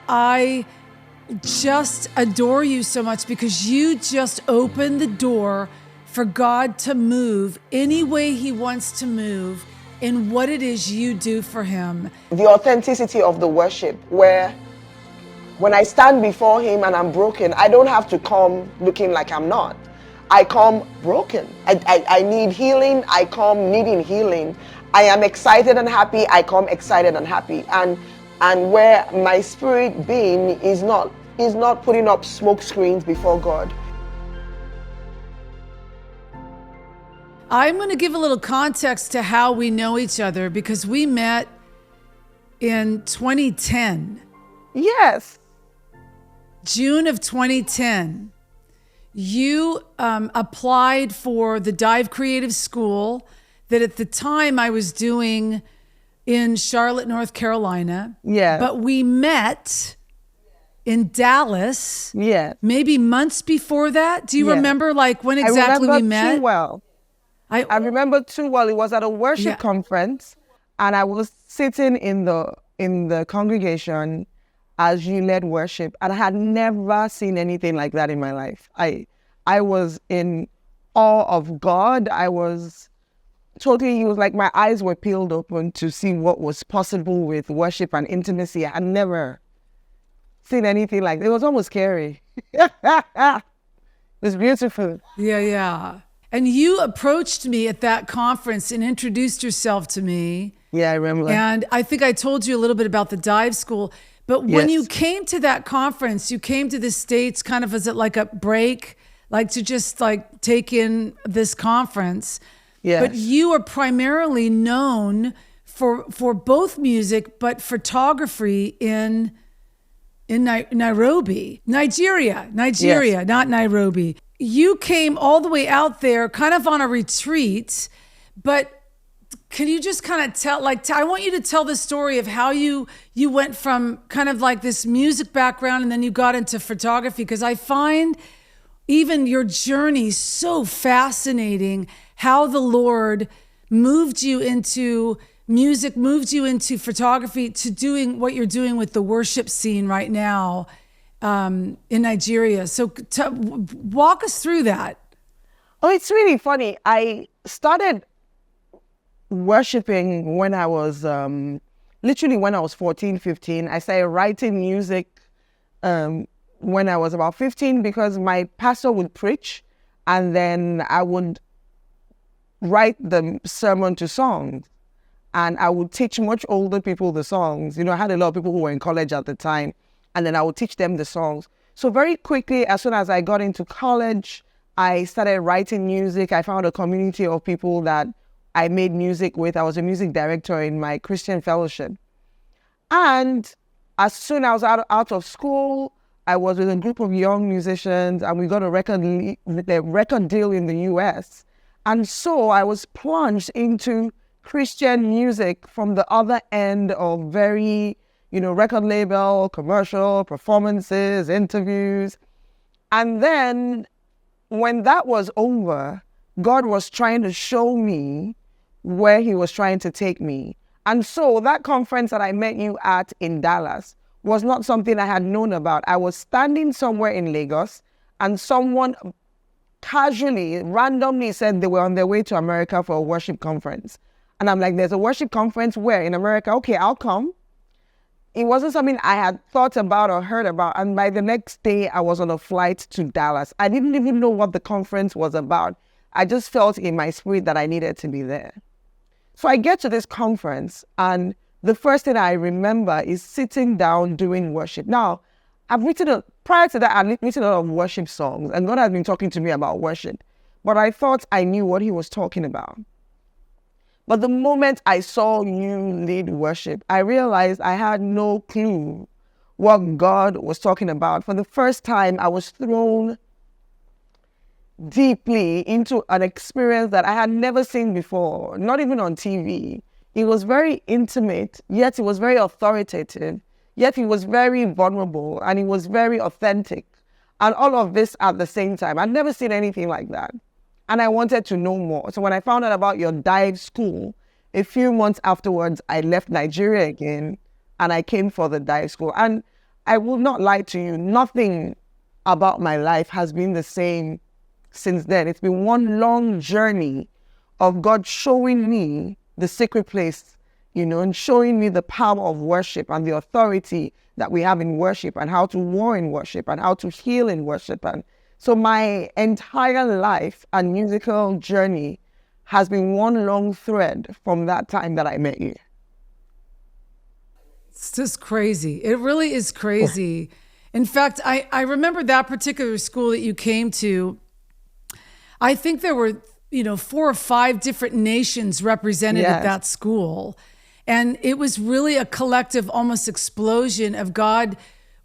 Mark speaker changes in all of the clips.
Speaker 1: I just adore you so much because you just opened the door for God to move any way he wants to move in what it is you do for him.
Speaker 2: The authenticity of the worship, where when I stand before him and I'm broken, I don't have to come looking like I'm not. I come broken. I need healing. I come needing healing. I am excited and happy. I come excited and happy. And where my spirit being is not putting up smoke screens before God.
Speaker 1: I'm going to give a little context to how we know each other because we met in 2010.
Speaker 2: Yes.
Speaker 1: June of 2010. You applied for the Dive Creative School that at the time I was doing in Charlotte, North Carolina.
Speaker 2: Yeah.
Speaker 1: But we met in Dallas.
Speaker 2: Yeah.
Speaker 1: Maybe months before that. Do you remember like when exactly we met?
Speaker 2: Too well. I remember too well. It was at a worship conference, and I was sitting in the congregation as you led worship, and I had never seen anything like that in my life. I was in awe of God. I was totally, it was like my eyes were peeled open to see what was possible with worship and intimacy. I had never seen anything like that. It was almost scary. It was beautiful.
Speaker 1: Yeah. And you approached me at that conference and introduced yourself to me.
Speaker 2: Yeah, I remember.
Speaker 1: And I think I told you a little bit about the dive school. But when you came to that conference, you came to the States kind of as like a break, like to just like take in this conference.
Speaker 2: Yes.
Speaker 1: But you are primarily known for both music, but photography in Nairobi, Nigeria, not Nairobi. You came all the way out there kind of on a retreat, but can you just kind of tell, like, I want you to tell the story of how you went from kind of like this music background and then you got into photography, because I find even your journey so fascinating, how the Lord moved you into music, moved you into photography, to doing what you're doing with the worship scene right now in Nigeria. So walk us through that.
Speaker 2: Oh, it's really funny. I started worshiping when I was, literally when I was 14, 15. I started writing music when I was about 15 because my pastor would preach and then I would write the sermon to songs. And I would teach much older people the songs. You know, I had a lot of people who were in college at the time, and then I would teach them the songs. So very quickly, as soon as I got into college, I started writing music. I found a community of people that I made music with. I was a music director in my Christian fellowship. And as soon as I was out of school, I was with a group of young musicians, and we got a record deal in the US. And so I was plunged into Christian music from the other end of very, record label, commercial, performances, interviews. And then when that was over, God was trying to show me where he was trying to take me. And so that conference that I met you at in Dallas was not something I had known about. I was standing somewhere in Lagos and someone casually, randomly said they were on their way to America for a worship conference. And I'm like, there's a worship conference where? In America? Okay, I'll come. It wasn't something I had thought about or heard about. And by the next day, I was on a flight to Dallas. I didn't even know what the conference was about. I just felt in my spirit that I needed to be there. So I get to this conference, and the first thing I remember is sitting down doing worship. Now, prior to that, I'd written a lot of worship songs, and God had been talking to me about worship. But I thought I knew what he was talking about. But the moment I saw you lead worship, I realized I had no clue what God was talking about. For the first time, I was thrown deeply into an experience that I had never seen before, not even on TV. It was very intimate, yet it was very authoritative, yet it was very vulnerable, and it was very authentic. And all of this at the same time. I'd never seen anything like that. And I wanted to know more. So when I found out about your dive school, a few months afterwards, I left Nigeria again and I came for the dive school. And I will not lie to you. Nothing about my life has been the same since then. It's been one long journey of God showing me the secret place, and showing me the power of worship and the authority that we have in worship, and how to war in worship, and how to heal in worship. And so my entire life and musical journey has been one long thread from that time that I met you.
Speaker 1: It's just crazy. It really is crazy. In fact, I remember that particular school that you came to. I think there were, 4 or 5 different nations represented at that school. And it was really a collective, almost explosion of God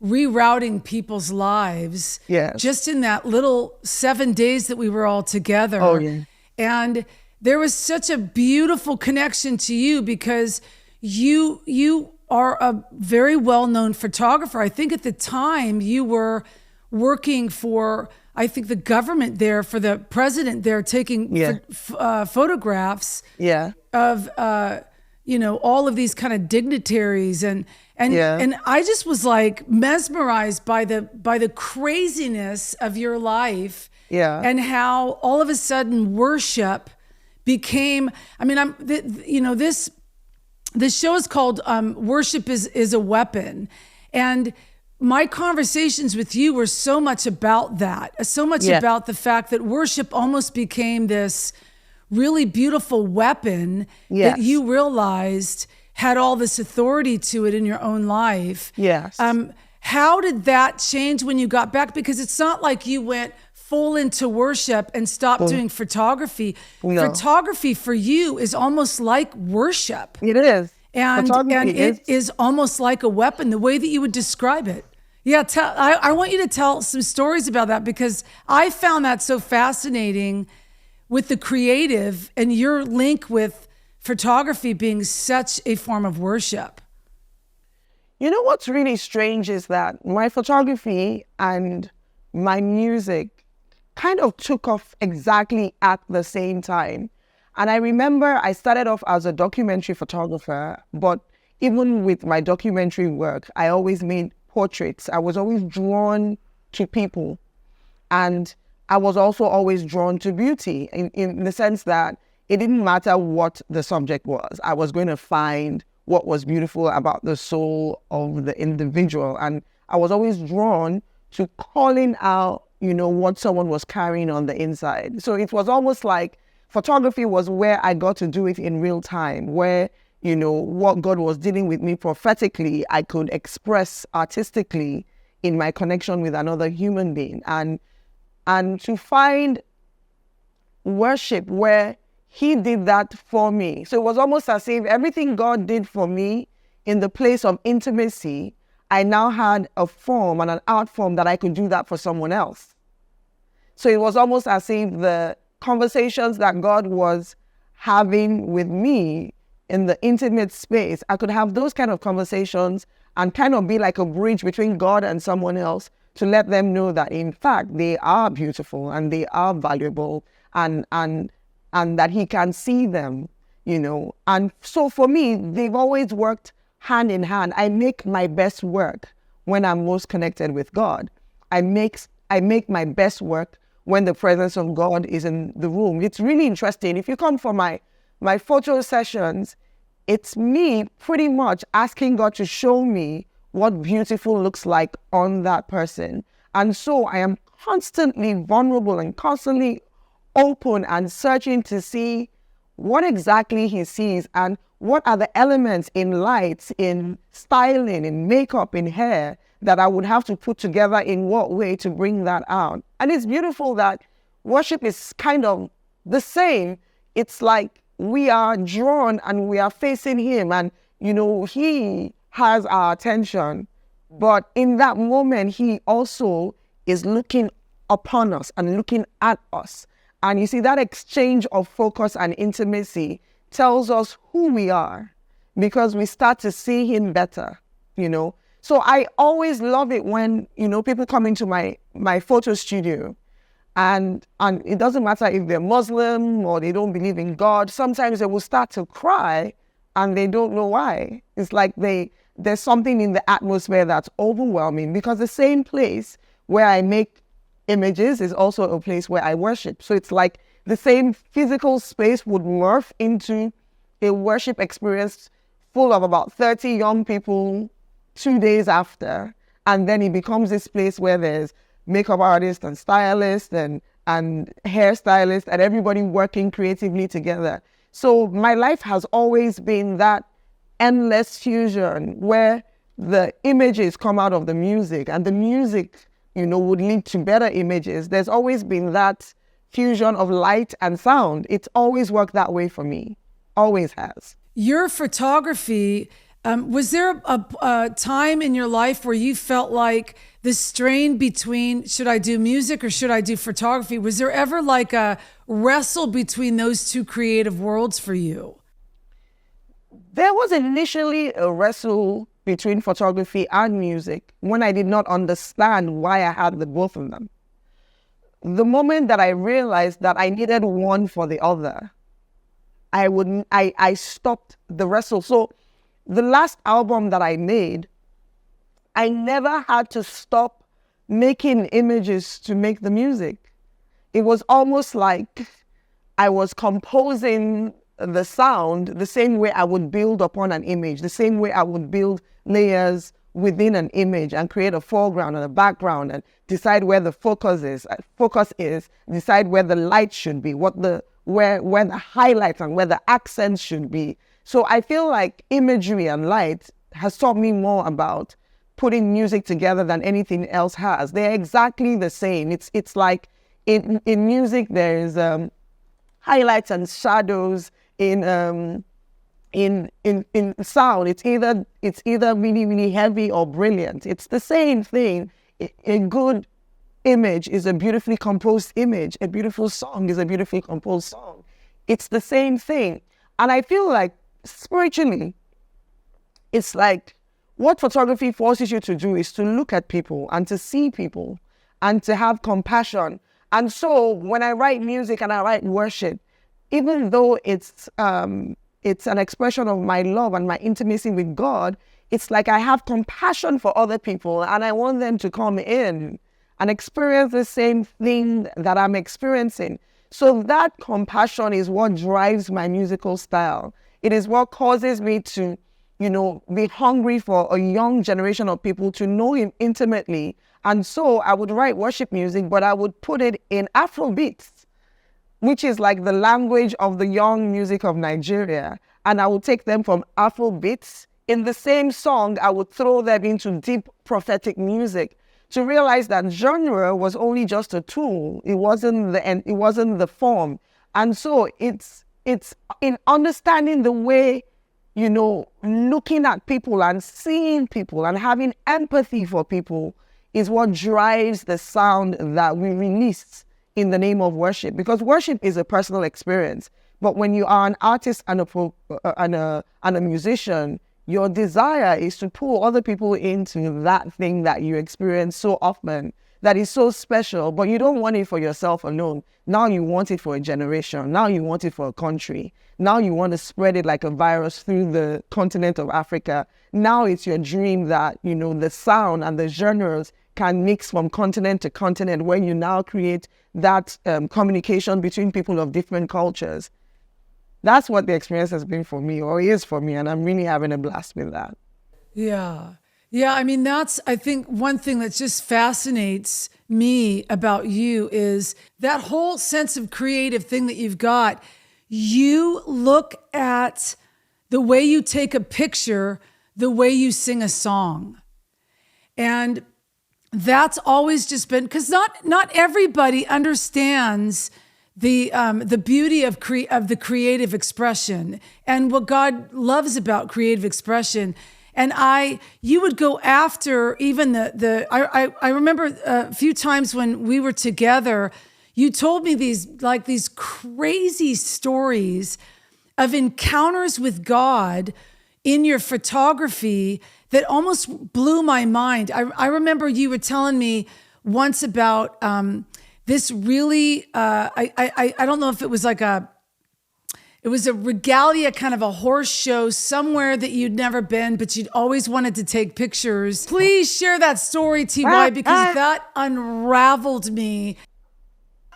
Speaker 1: rerouting people's lives. Just in that little 7 days that we were all together.
Speaker 2: Oh, yeah.
Speaker 1: And there was such a beautiful connection to you, because you are a very well-known photographer. I think at the time you were working for, I think, the government there, for the president there, taking photographs of all of these kind of dignitaries, and I just was like mesmerized by the craziness of your life, and how all of a sudden worship became. I mean, this show is called "Worship is a Weapon," and my conversations with you were so much about that, so much about the fact that worship almost became this really beautiful weapon that you realized had all this authority to it in your own life. How did that change when you got back? Because it's not like you went full into worship and stopped doing photography. No. Photography for you is almost like worship.
Speaker 2: It is.
Speaker 1: And it is almost like a weapon, the way that you would describe it. Yeah, I want you to tell some stories about that, because I found that so fascinating with the creative and your link with photography being such a form of worship.
Speaker 2: You know what's really strange is that my photography and my music kind of took off exactly at the same time. And I remember I started off as a documentary photographer, but even with my documentary work, I always made portraits. I was always drawn to people. And I was also always drawn to beauty in the sense that it didn't matter what the subject was. I was going to find what was beautiful about the soul of the individual. And I was always drawn to calling out, what someone was carrying on the inside. So it was almost like photography was where I got to do it in real time, where, what God was dealing with me prophetically, I could express artistically in my connection with another human being. And to find worship where he did that for me. So it was almost as if everything God did for me in the place of intimacy, I now had a form and an art form that I could do that for someone else. So it was almost as if the conversations that God was having with me in the intimate space, I could have those kind of conversations and kind of be like a bridge between God and someone else to let them know that in fact they are beautiful and they are valuable, and that he can see them, And so for me, they've always worked hand in hand. I make my best work when I'm most connected with God. I make my best work when the presence of God is in the room. It's really interesting. If you come for my photo sessions, it's me pretty much asking God to show me what beautiful looks like on that person. And so I am constantly vulnerable and constantly open and searching to see what exactly he sees and what are the elements in lights, in styling, in makeup, in hair that I would have to put together in what way to bring that out. And it's beautiful that worship is kind of the same. It's like we are drawn and we are facing him, and, he has our attention. But in that moment, he also is looking upon us and looking at us. And you see, that exchange of focus and intimacy tells us who we are, because we start to see him better, So I always love it when, people come into my photo studio, and it doesn't matter if they're Muslim or they don't believe in God. Sometimes they will start to cry and they don't know why. It's like they there's something in the atmosphere that's overwhelming, because the same place where I make images is also a place where I worship. So it's like the same physical space would morph into a worship experience full of about 30 young people 2 days after. And then it becomes this place where there's makeup artists and stylists and hairstylists and everybody working creatively together. So my life has always been that endless fusion where the images come out of the music and the music, would lead to better images. There's always been that fusion of light and sound. It's always worked that way for me. Always has.
Speaker 1: Your photography, was there a time in your life where you felt like the strain between, should I do music or should I do photography? Was there ever like a wrestle between those two creative worlds for you?
Speaker 2: There was initially a wrestle between photography and music when I did not understand why I had the both of them. The moment that I realized that I needed one for the other, I stopped the wrestle. So the last album that I made, I never had to stop making images to make the music. It was almost like I was composing the sound the same way I would build upon an image, the same way I would build layers within an image and create a foreground and a background and decide where the focus is, decide where the light should be, where the highlights and where the accents should be. So I feel like imagery and light has taught me more about putting music together than anything else has. They're exactly the same. It's like in music there's highlights and shadows. In sound, it's either really, really heavy or brilliant. It's the same thing. A good image is a beautifully composed image. A beautiful song is a beautifully composed song. It's the same thing. And I feel like spiritually, it's like what photography forces you to do is to look at people and to see people and to have compassion. And so when I write music and I write worship, even though it's an expression of my love and my intimacy with God, it's like I have compassion for other people and I want them to come in and experience the same thing that I'm experiencing. So that compassion is what drives my musical style. It is what causes me to, be hungry for a young generation of people to know Him intimately. And so I would write worship music, but I would put it in Afrobeats, which is like the language of the young music of Nigeria. And I would take them from Afrobeats. In the same song, I would throw them into deep prophetic music to realize that genre was only just a tool. It wasn't the form. And so it's in understanding the way, looking at people and seeing people and having empathy for people is what drives the sound that we release in the name of worship, because worship is a personal experience. But when you are an artist and a musician, your desire is to pull other people into that thing that you experience so often, that is so special, but you don't want it for yourself alone. Now you want it for a generation. Now you want it for a country. Now you want to spread it like a virus through the continent of Africa. Now it's your dream that, the sound and the genres can mix from continent to continent, where you now create that communication between people of different cultures. That's what the experience has been for me, or is for me, and I'm really having a blast with that.
Speaker 1: Yeah. Yeah, I mean, I think one thing that just fascinates me about you is that whole sense of creative thing that you've got. You look at the way you take a picture, the way you sing a song. And that's always just been, because not everybody understands the beauty of the creative expression and what God loves about creative expression. And you would go after even I remember a few times when we were together, you told me these crazy stories of encounters with God in your photography that almost blew my mind. I remember you were telling me once about this really, I don't know if it was like It was a regalia, kind of a horse show somewhere that you'd never been, but you'd always wanted to take pictures. Please share that story, TY, because that unraveled me.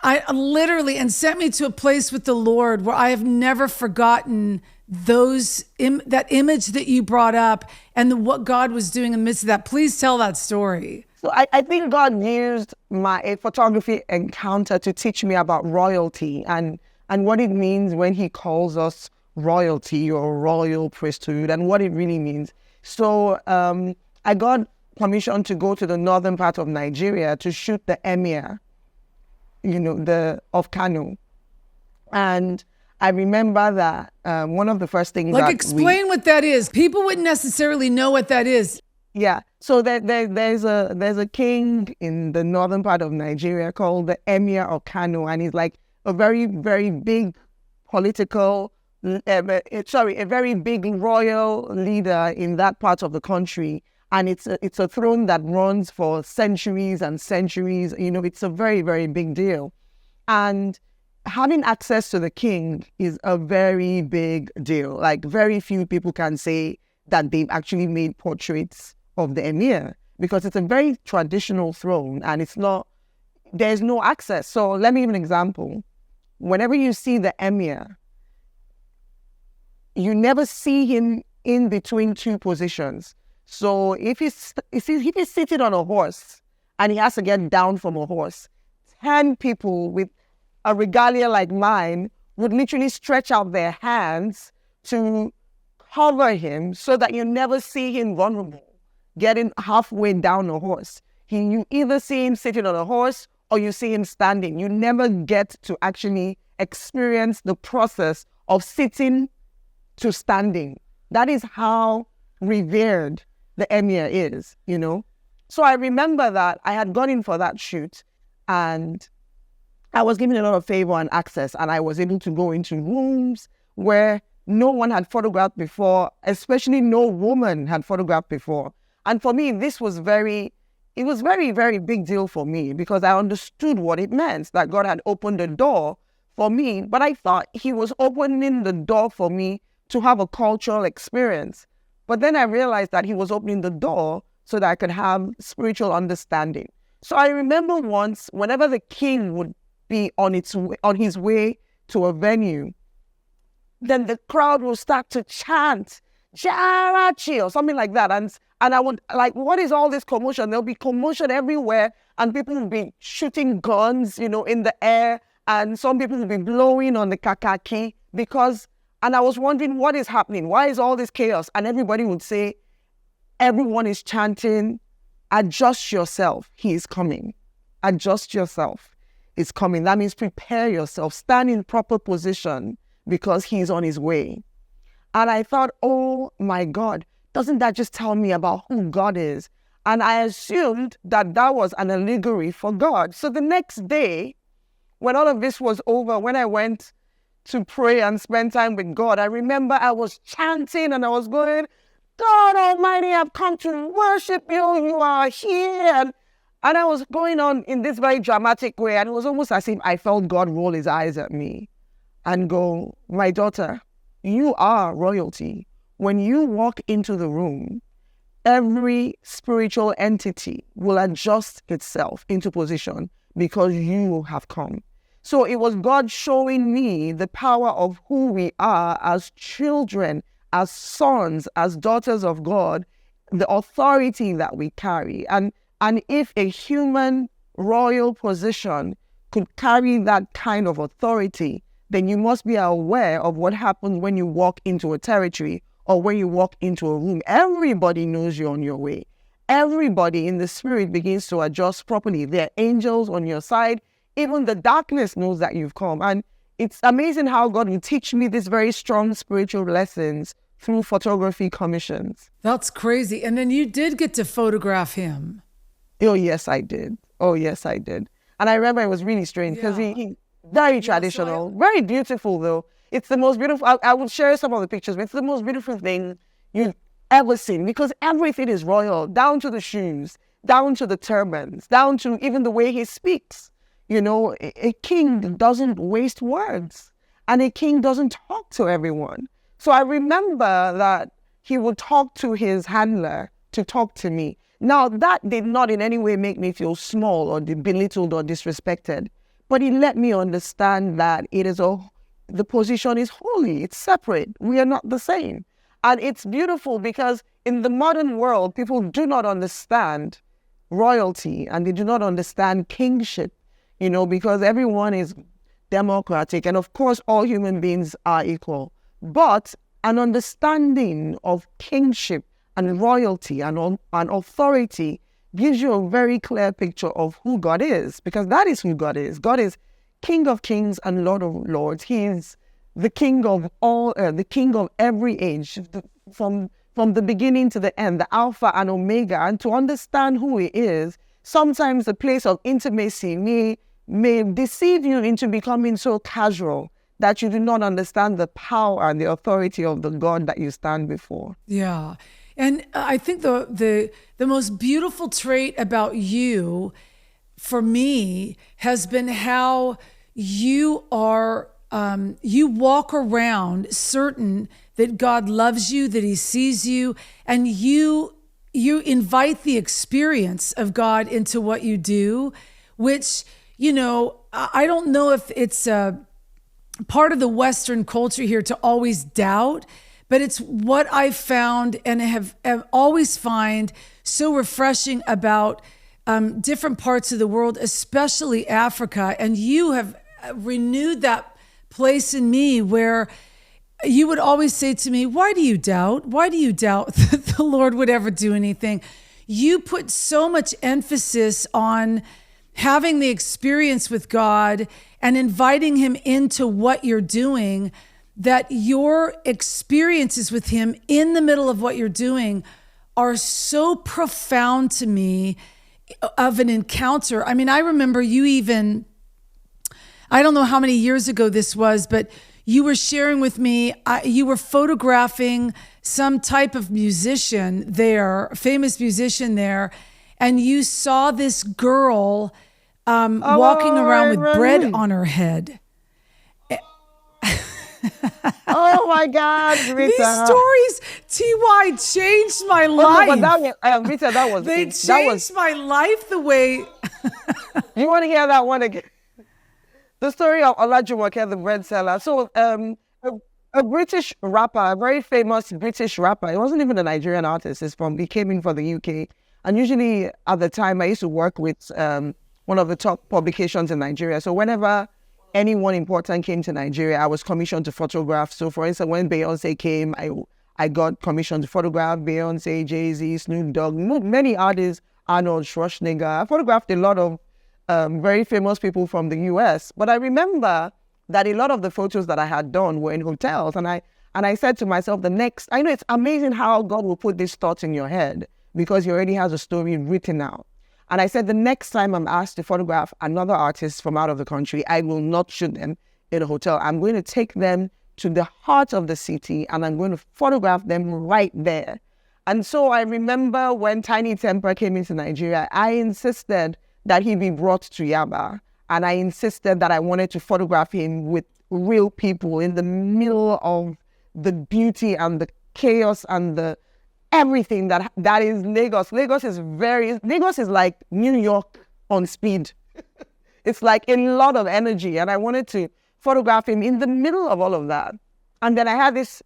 Speaker 1: I literally, and sent me to a place with the Lord where I have never forgotten that image that you brought up and what God was doing in the midst of that. Please tell that story.
Speaker 2: So I think God used a photography encounter to teach me about royalty and what it means when he calls us royalty or royal priesthood and what it really means. So I got permission to go to the northern part of Nigeria to shoot the Emir, of Kano. And I remember that one of the first things
Speaker 1: explain what that is. People wouldn't necessarily know what that is.
Speaker 2: Yeah. So there's a king in the northern part of Nigeria called the Emir of Kano, and he's like a very, very big political, a very big royal leader in that part of the country. And it's a throne that runs for centuries and centuries. It's a very, very big deal. And having access to the king is a very big deal. Like, very few people can say that they've actually made portraits of the Emir, because it's a very traditional throne and there's no access. So let me give an example. Whenever you see the Emir, you never see him in between two positions. So if he's sitting on a horse and he has to get down from a horse, 10 people with a regalia like mine would literally stretch out their hands to cover him so that you never see him vulnerable, getting halfway down a horse. You either see him sitting on a horse or you see him standing. You never get to actually experience the process of sitting to standing. That is how revered the Emir is, So I remember that I had gone in for that shoot and I was given a lot of favor and access, and I was able to go into rooms where no one had photographed before, especially no woman had photographed before. And for me, it was very, very big deal for me, because I understood what it meant, that God had opened the door for me. But I thought he was opening the door for me to have a cultural experience. But then I realized that he was opening the door so that I could have spiritual understanding. So I remember once, whenever the king would be on his way to a venue, then the crowd will start to chant, Jarachi, or something like that. And I would like, what is all this commotion? There'll be commotion everywhere, and people will be shooting guns, in the air, and some people will be blowing on the kakaki and I was wondering, what is happening? Why is all this chaos? And everybody would say, everyone is chanting, adjust yourself, he is coming. Adjust yourself, he's coming. That means prepare yourself, stand in proper position, because he's on his way. And I thought, oh my God, doesn't that just tell me about who God is? And I assumed that was an allegory for God. So the next day, when all of this was over, when I went to pray and spend time with God, I remember I was chanting and I was going, God Almighty, I've come to worship you. You are here. And I was going on in this very dramatic way. And it was almost as if I felt God roll his eyes at me and go, my daughter, you are royalty. When you walk into the room, every spiritual entity will adjust itself into position because you have come. So it was God showing me the power of who we are as children, as sons, as daughters of God, the authority that we carry. And if a human royal position could carry that kind of authority, then you must be aware of what happens when you walk into a territory or when you walk into a room. Everybody knows you're on your way. Everybody in the spirit begins to adjust properly. There are angels on your side. Even the darkness knows that you've come. And it's amazing how God will teach me these very strong spiritual lessons through photography commissions.
Speaker 1: That's crazy. And then you did get to photograph him.
Speaker 2: Oh, yes, I did. Oh, yes, I did. And I remember it was really strange because he very traditional, very beautiful though. It's the most beautiful, I will share some of the pictures, but it's the most beautiful thing you've ever seen, because everything is royal, down to the shoes, down to the turbans, down to even the way he speaks. A king doesn't waste words. And a king doesn't talk to everyone. So I remember that he would talk to his handler to talk to me. Now, that did not in any way make me feel small or belittled or disrespected, but it let me understand that the position is holy, it's separate. We are not the same. And it's beautiful because in the modern world, people do not understand royalty and they do not understand kingship, because everyone is democratic. And of course, all human beings are equal. But an understanding of kingship and royalty and authority gives you a very clear picture of who God is, because that is who God is. God is King of kings and Lord of lords. He is the King of all, the King of every age, from the beginning to the end, the Alpha and Omega. And to understand who He is, sometimes the place of intimacy may deceive you into becoming so casual that you do not understand the power and the authority of the God that you stand before.
Speaker 1: Yeah. And I think the most beautiful trait about you, for me, has been how you are, you walk around certain that God loves you, that He sees you, and you invite the experience of God into what you do, which, I don't know if it's a part of the Western culture here to always doubt, but it's what I've found and have always find so refreshing about different parts of the world, especially Africa. And you have renewed that place in me where you would always say to me, why do you doubt? Why do you doubt that the Lord would ever do anything? You put so much emphasis on having the experience with God and inviting Him into what you're doing, that your experiences with Him in the middle of what you're doing are so profound to me of an encounter. I mean, I remember I don't know how many years ago this was, but you were sharing with me, you were photographing some type of musician there, famous musician there, and you saw this girl walking around with bread on her head.
Speaker 2: Oh my God, Rita!
Speaker 1: These stories, TY, changed my life.
Speaker 2: Rita,
Speaker 1: they changed my life the way.
Speaker 2: You want to hear that one again? The story of Olajumoke, the bread seller. So, a British rapper, a very famous British rapper. He wasn't even a Nigerian artist. He came in for the UK. And usually at the time, I used to work with one of the top publications in Nigeria. So whenever anyone important came to Nigeria, I was commissioned to photograph. So for instance, when Beyonce came, I got commissioned to photograph Beyonce, Jay-Z, Snoop Dogg, many artists, Arnold Schwarzenegger. I photographed a lot of very famous people from the US. But I remember that a lot of the photos that I had done were in hotels. And I said to myself, I know it's amazing how God will put these thoughts in your head because He already has a story written out. And I said, the next time I'm asked to photograph another artist from out of the country, I will not shoot them in a hotel. I'm going to take them to the heart of the city and I'm going to photograph them right there. And so I remember when Tempah came into Nigeria, I insisted that he be brought to Yaba. And I insisted that I wanted to photograph him with real people in the middle of the beauty and the chaos and the everything that is Lagos. Lagos is like New York on speed. It's like a lot of energy. And I wanted to photograph him in the middle of all of that. And then I had this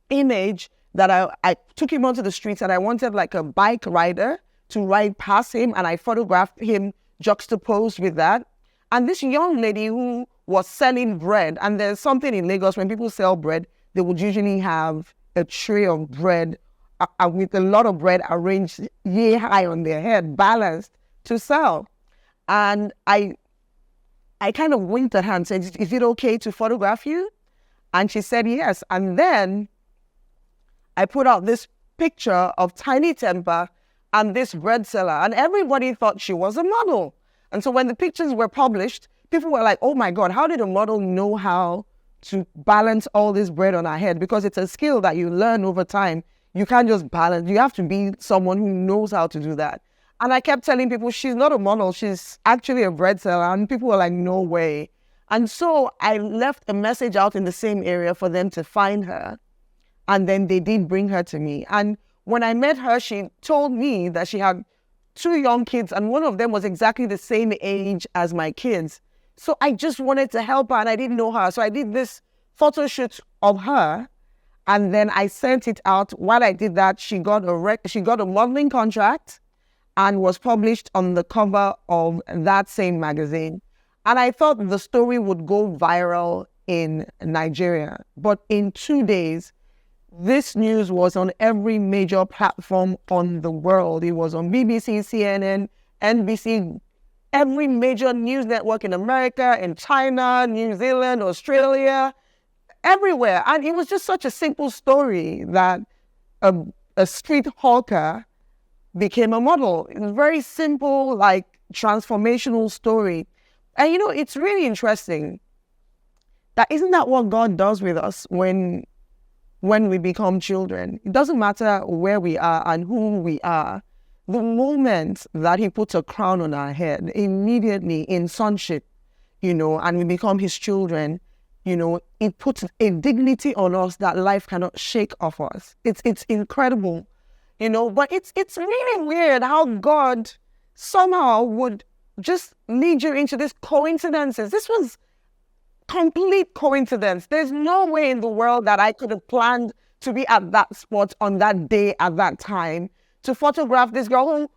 Speaker 2: image that I took him onto the streets and I wanted like a bike rider to ride past him. And I photographed him juxtaposed with that. And this young lady who was selling bread, and there's something in Lagos, when people sell bread, they would usually have a tray of bread with a lot of bread arranged yay high on their head, balanced to sell. And I kind of winked at her and said, is it okay to photograph you? And she said yes. And then I put out this picture of tiny Tempah and this bread seller, and everybody thought she was a model. And so when the pictures were published, people were like, oh my God, how did a model know how to balance all this bread on her head? Because it's a skill that you learn over time. You can't just balance. You have to be someone who knows how to do that. And I kept telling people, she's not a model. She's actually a bread seller. And people were like, no way. And so I left a message out in the same area for them to find her. And then they did bring her to me. And when I met her, she told me that she had 2 young kids, and one of them was exactly the same age as my kids. So I just wanted to help her, and I didn't know her. So I did this photo shoot of her, and then I sent it out. While I did that, she got a modeling contract and was published on the cover of that same magazine. And I thought the story would go viral in Nigeria. But in 2 days, this news was on every major platform on the world. It was on BBC, CNN, NBC, every major news network in America, in China, New Zealand, Australia, everywhere. And it was just such a simple story that a street hawker became a model. It was very simple, like transformational story. And it's really interesting that isn't that what God does with us when we become children? It doesn't matter where we are and who we are. The moment that he puts a crown on our head, immediately in sonship, and we become his children, it puts a dignity on us that life cannot shake off us. It's incredible, but it's really weird how God somehow would just lead you into these coincidences. This was complete coincidence. There's no way in the world that I could have planned to be at that spot on that day at that time to photograph this girl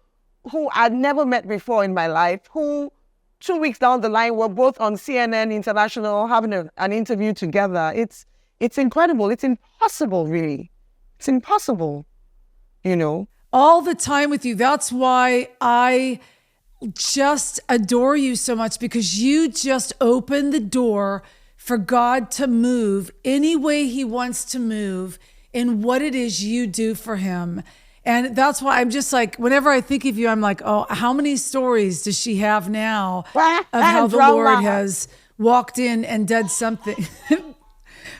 Speaker 2: who I'd never met before in my life, who 2 weeks down the line we're both on CNN International having an interview together. It's incredible. It's impossible, really. It's impossible,
Speaker 1: All the time with you. That's why I just adore you so much, because you just open the door for God to move any way he wants to move in what it is you do for him. And that's why I'm just like, whenever I think of you, I'm like, oh, how many stories does she have now of how the Lord has walked in and done something?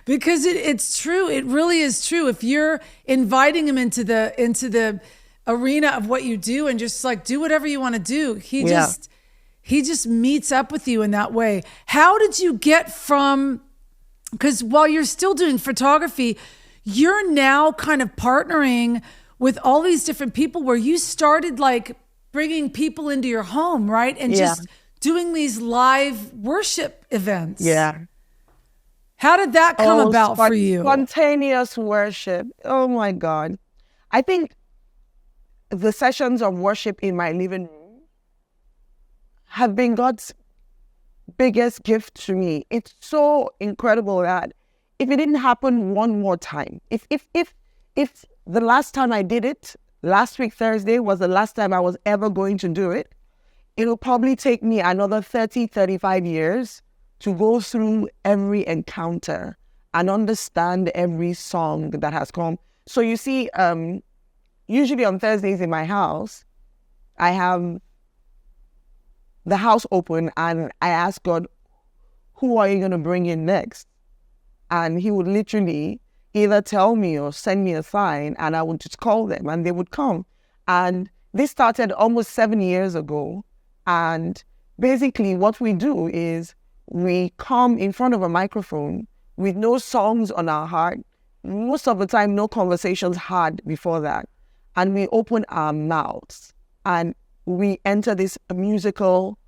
Speaker 1: Because it's true. It really is true. If you're inviting him into the arena of what you do and just like do whatever you want to do, he just meets up with you in that way. How did you get from, because while you're still doing photography, you're now kind of partnering with all these different people where you started like bringing people into your home, right? And just doing these live worship events.
Speaker 2: Yeah.
Speaker 1: How did that come about for you?
Speaker 2: Spontaneous worship. Oh my God. I think the sessions of worship in my living room have been God's biggest gift to me. It's so incredible that if it didn't happen one more time, if the last time I did it, last week Thursday, was the last time I was ever going to do it, it'll probably take me another 30, 35 years to go through every encounter and understand every song that has come. So you see, usually on Thursdays in my house, I have the house open and I ask God, who are you going to bring in next? And he would literally either tell me or send me a sign, and I would just call them and they would come. And this started almost 7 years ago. And basically what we do is we come in front of a microphone with no songs on our heart. Most of the time, no conversations had before that. And we open our mouths and we enter this musical,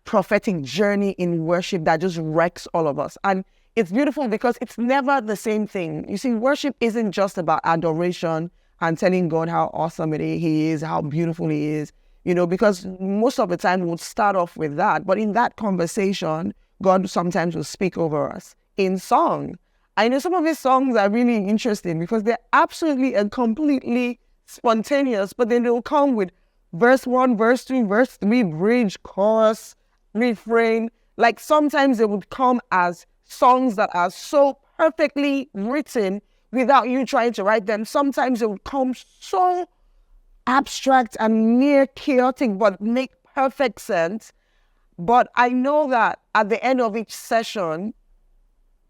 Speaker 2: prophetic journey in worship that just wrecks all of us. And it's beautiful because it's never the same thing. You see, worship isn't just about adoration and telling God how awesome he is, how beautiful he is, because most of the time we'll start off with that. But in that conversation, God sometimes will speak over us in song. I know some of his songs are really interesting because they're absolutely and completely spontaneous, but then they'll come with verse 1, verse 2, verse 3, bridge, chorus, refrain. Like sometimes they would come as songs that are so perfectly written without you trying to write them. Sometimes it would come so abstract and near chaotic, but make perfect sense. But I know that at the end of each session,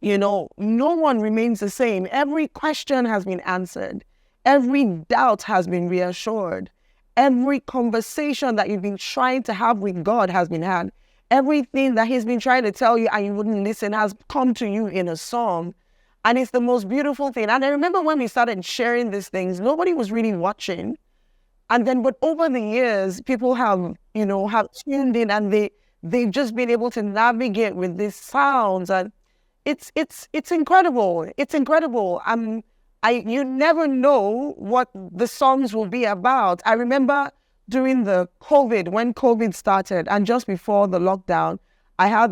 Speaker 2: no one remains the same. Every question has been answered. Every doubt has been reassured. Every conversation that you've been trying to have with God has been had. everything that he's been trying to tell you and you wouldn't listen has come to you in a song. And it's the most beautiful thing. And I remember when we started sharing these things, nobody was really watching. And then, but over the years, people have, have tuned in, and they've just been able to navigate with these sounds. And it's incredible. It's incredible. You never know what the songs will be about. I remember during the COVID, when COVID started, and just before the lockdown, I had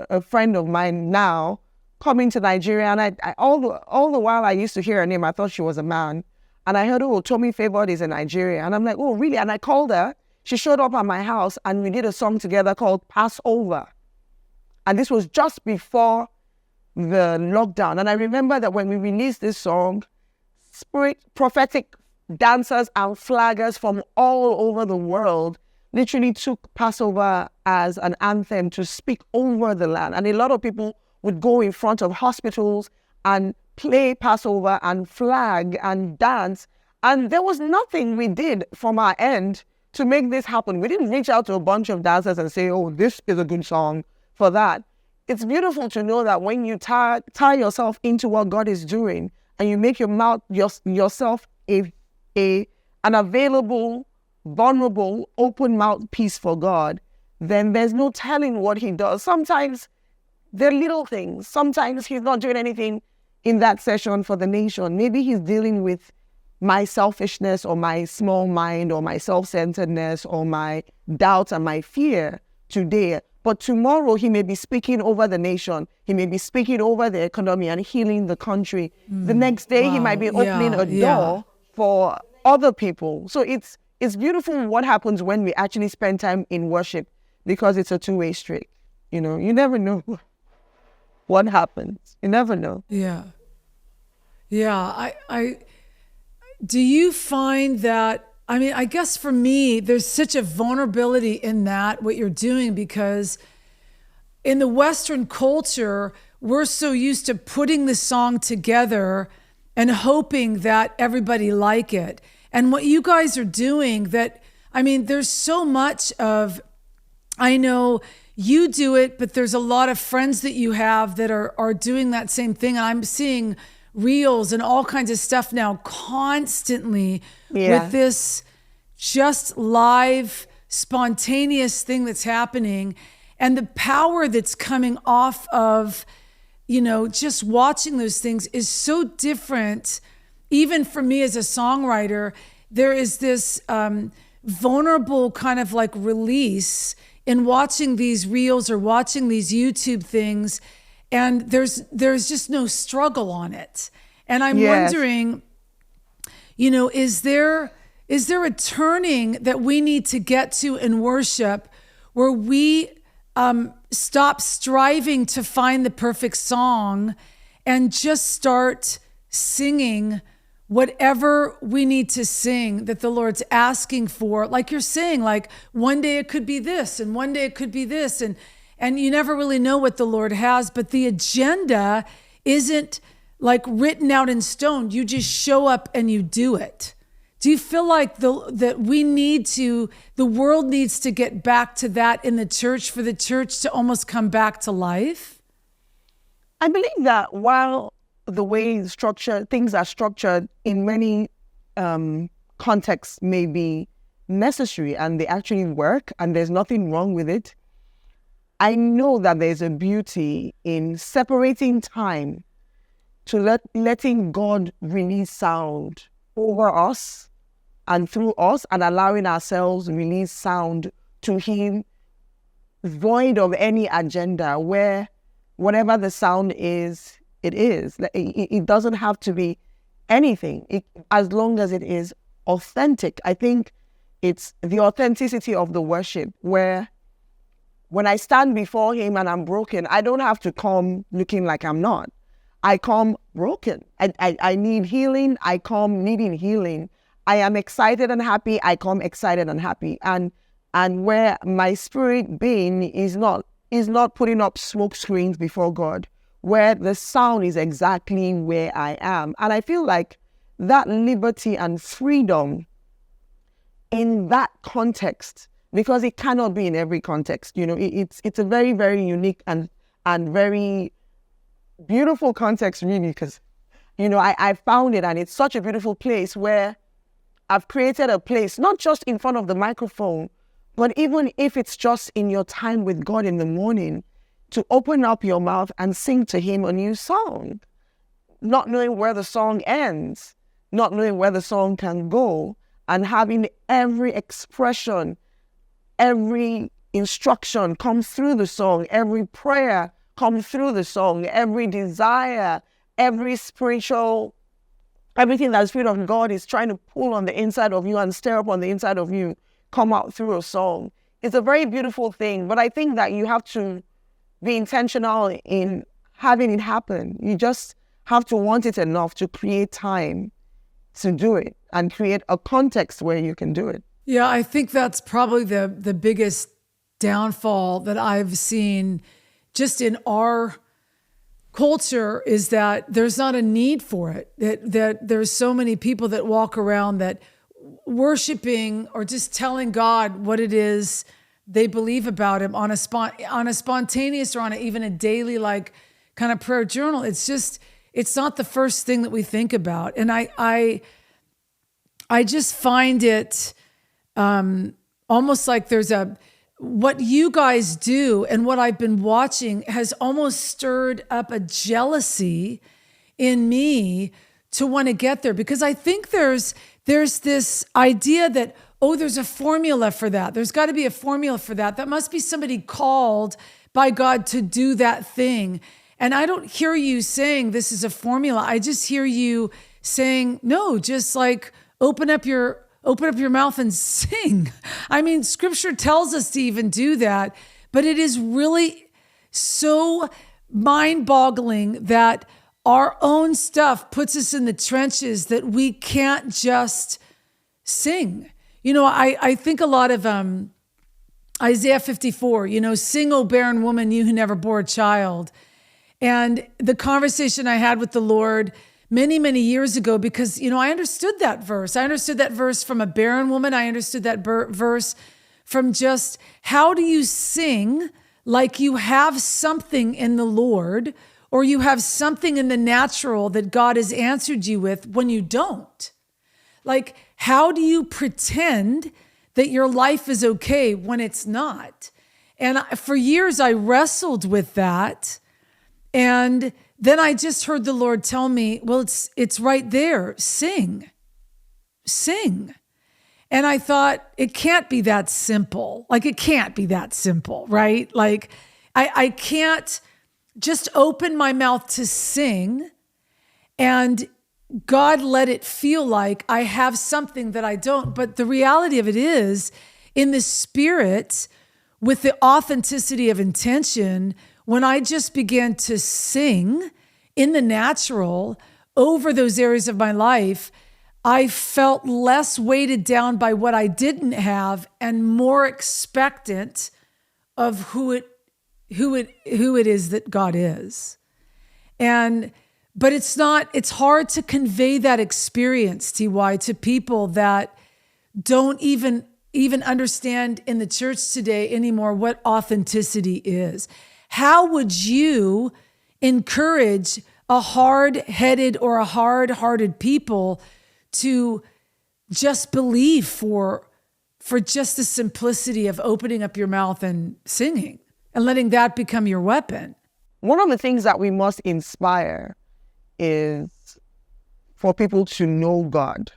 Speaker 2: a friend of mine now coming to Nigeria, and I all the while I used to hear her name, I thought she was a man. And I heard, oh, Tomi Favored is in Nigeria. And I'm like, oh, really? And I called her. She showed up at my house, and we did a song together called Passover. And this was just before the lockdown. And I remember that when we released this song, prophetic dancers and flaggers from all over the world literally took Passover as an anthem to speak over the land. And a lot of people would go in front of hospitals and play Passover and flag and dance. And there was nothing we did from our end to make this happen. We didn't reach out to a bunch of dancers and say, oh, this is a good song for that. It's beautiful to know that when you tie yourself into what God is doing and you make yourself an available, vulnerable, open mouthpiece for God, then there's no telling what he does. Sometimes they're little things. Sometimes he's not doing anything in that session for the nation. Maybe he's dealing with my selfishness or my small mind or my self-centeredness or my doubts and my fear today. But tomorrow he may be speaking over the nation. He may be speaking over the economy and healing the country. The next day he might be opening a door for other people. So it's beautiful what happens when we actually spend time in worship, because it's a two-way street. You never know what happens. You never know.
Speaker 1: Yeah. Do you find that, I guess for me, there's such a vulnerability in that, what you're doing, because in the Western culture, we're so used to putting the song together and hoping that everybody like it. And what you guys are doing, there's so much of, I know you do it, but there's a lot of friends that you have that are doing that same thing. And I'm seeing reels and all kinds of stuff now constantly with this just live, spontaneous thing that's happening. And the power that's coming off of, just watching those things is so different. Even for me as a songwriter, there is this vulnerable kind of like release in watching these reels or watching these YouTube things, and there's just no struggle on it. And I'm wondering, is there a turning that we need to get to in worship where we stop striving to find the perfect song and just start singing whatever we need to sing that the Lord's asking for? Like you're saying, like one day it could be this and one day it could be this, and you never really know what the Lord has, but the agenda isn't like written out in stone. You just show up and you do it. Do you feel like the world needs to get back to that in the church, for the church to almost come back to life?
Speaker 2: I believe that while the way things are structured in many contexts may be necessary and they actually work and there's nothing wrong with it, I know that there's a beauty in separating time to letting God release sound over us and through us, and allowing ourselves release sound to him, void of any agenda, where whatever the sound is, it is. It doesn't have to be anything, as long as it is authentic. I think it's the authenticity of the worship, where when I stand before him and I'm broken, I don't have to come looking like I'm not. I come broken. I need healing. I come needing healing. I am excited and happy. I come excited and happy. And where my spirit being is not putting up smoke screens before God, where the sound is exactly where I am. And I feel like that liberty and freedom in that context because it cannot be in every context. You know, it's a very, very unique and very beautiful context, really, because, you know, I found it, and it's such a beautiful place where I've created a place, not just in front of the microphone, but even if it's just in your time with God in the morning, to open up your mouth and sing to him a new song, not knowing where the song ends, not knowing where the song can go, and having every expression, every instruction come through the song, every prayer come through the song, every desire, every spiritual, everything that the Spirit of God is trying to pull on the inside of you and stir up on the inside of you, come out through a song. It's a very beautiful thing, but I think that you have to be intentional in having it happen. You just have to want it enough to create time to do it and create a context where you can do it.
Speaker 1: Yeah, I think that's probably the biggest downfall that I've seen just in our culture, is that there's not a need for it. That there's so many people that walk around that worshiping or just telling God what it is they believe about him on a spontaneous or on even a daily kind of prayer journal. It's not the first thing that we think about. And I just find it almost like there's what you guys do and what I've been watching has almost stirred up a jealousy in me to want to get there, because I think there's this idea that, oh, there's a formula for that. There's got to be a formula for that. That must be somebody called by God to do that thing. And I don't hear you saying this is a formula. I just hear you saying, no, just open up your mouth and sing. I mean, scripture tells us to even do that, but it is really so mind-boggling that our own stuff puts us in the trenches that we can't just sing. You know, I think a lot of Isaiah 54, you know, sing, O barren woman, you who never bore a child. And the conversation I had with the Lord many, many years ago, because, you know, I understood that verse. I understood that verse from a barren woman. I understood that verse from just, how do you sing like you have something in the Lord, or you have something in the natural that God has answered you with when you don't? Like, how do you pretend that your life is okay when it's not? And for years, I wrestled with that. And then I just heard the Lord tell me, well, it's right there. Sing. And I thought, it can't be that simple. Like, it can't be that simple, right? Like, I can't just open my mouth to sing and God let it feel like I have something that I don't. But the reality of it is, in the spirit, with the authenticity of intention, when I just began to sing in the natural over those areas of my life, I felt less weighted down by what I didn't have and more expectant of who it is that God is. But it's hard to convey that experience, TY, to people that don't even understand in the church today anymore what authenticity is. How would you encourage a hard-headed or a hard-hearted people to just believe for just the simplicity of opening up your mouth and singing and letting that become your weapon?
Speaker 2: One of the things that we must inspire is for people to know God